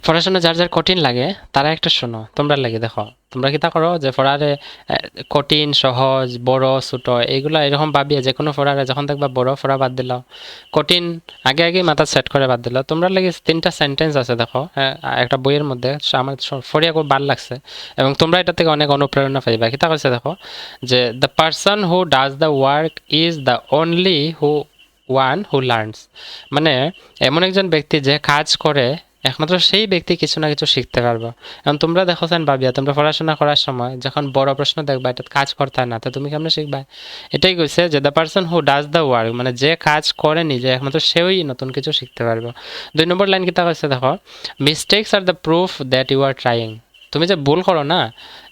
পড়াশোনা যার যার কঠিন লাগে তারা একটা শোনো, তোমরা লাগে দেখো, তোমরা কিতা করো যে পড়ারে কঠিন সহজ বড় ছোট এইগুলা এরকম ভাবিয়ে যে কোনো পড়ারে যখন দেখবা বড় পড়া বাদ দিলাও, কঠিন আগে আগে মাথা সেট করে বাদ দিলাও, তোমরা লাগে তিনটা সেন্টেন্স আছে দেখো, হ্যাঁ, একটা বইয়ের মধ্যে আমার পড়িয়া খুব ভালো লাগছে এবং তোমরা এটা থেকে অনেক অনুপ্রেরণা পাইবা। কিতা কইছে দেখো যে the person who does the work is the only one who learns. মানে এমন একজন ব্যক্তি যে কাজ করে একমাত্র সেই ব্যক্তি কিছু না কিছু শিখতে পারবো। এখন তোমরা দেখোছেন ভাবিয়া, তোমরা পড়াশোনা করার সময় যখন বড় প্রশ্ন দেখবা এটা কাজ করতে হয় না, তো তুমি কেমনে শিখবা? এটাই কইছে যে the person who does the work, মানে যে কাজ করে নিজে একমাত্র সেই নতুন কিছু শিখতে পারবো। 2 নম্বর লাইন কিতা কইছে দেখো, mistakes are the proof that you are trying. তুমি যে ভুল করো না,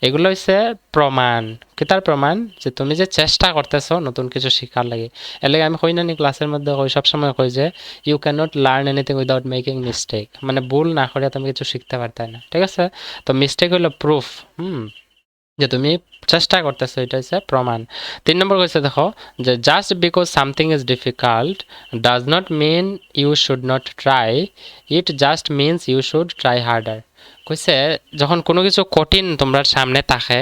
এগুলো হচ্ছে প্রমাণ। কিতার প্রমাণ? যে তুমি যে চেষ্টা করতেছো নতুন কিছু শিখার লাগে। এর লাগে আমি কই না নি ক্লাসের মধ্যে কই, সবসময় কই যে you can not learn anything without making mistake, মানে ভুল না করে তুমি কিছু শিখতে পারতে না, ঠিক আছে? তো মিস্টেক হলো প্রুফ, যে তুমি চেষ্টা করতেছো, এটা হচ্ছে প্রমাণ। 3 নম্বর কইছে দেখো যে just because something is difficult does not mean you should not try, it just means you should try harder. কইছে যখন কোনো কিছু কঠিন তোমরা সামনে থাকে,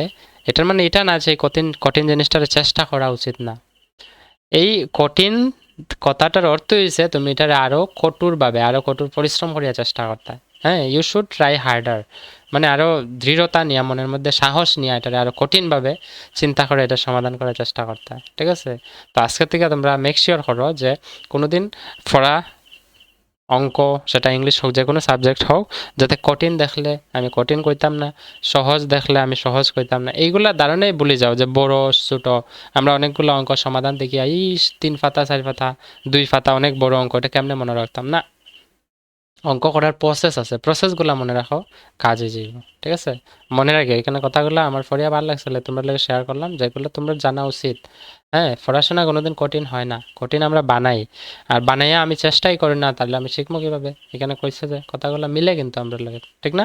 এটার মানে এটা না যে কঠিন কঠিন জিনিসটার চেষ্টা করা উচিত না। এই কঠিন কথাটার অর্থ হইছে তুমি এটারে আরো কঠোরভাবে আরো কঠোর পরিশ্রম করিয়া চেষ্টা করতে। হ্যাঁ, ইউ শুড ট্রাই হার্ডার, মানে আরো দৃঢ়তা নিয়ে মনের মধ্যে সাহস নিয়ে এটারে আরো কঠিনভাবে চিন্তা করে এটা সমাধান করার চেষ্টা করতে, ঠিক আছে? তো আজকের থেকে তোমরা মেক শিওর করো যে কোনোদিন পড়া, অঙ্ক সেটা ইংলিশ হোক যে কোনো সাবজেক্ট হোক, যাতে কঠিন দেখলে আমি কঠিন কইতাম না, সহজ দেখলে আমি সহজ কইতাম না। এইগুলা ধারণাই ভুলে যাও যে বড় ছোট। আমরা অনেকগুলো অঙ্ক সমাধান দেখি, 3 পাতা 4 পাতা 2 পাতা অনেক বড় অঙ্ক, এটা কেমনে মনে রাখতাম না। অঙ্ক করার প্রসেস আছে, প্রসেসগুলো মনে রাখো, কাজ হয়ে যাইব, ঠিক আছে? মনে রাখে এখানে কথাগুলো আমার ফরিয়া ভালো লাগছিল, তোমরা লাগে শেয়ার করলাম, যেগুলো তোমরা জানা উচিত। হ্যাঁ, পড়াশোনা কোনোদিন কঠিন হয় না, কঠিন আমরা বানাই। আর বানাইয়া আমি চেষ্টাই করি না, তাহলে আমি শিখবো কিভাবে? এখানে কইছে যে কথাগুলো মিলে কিন্তু আমরা লাগে, ঠিক না?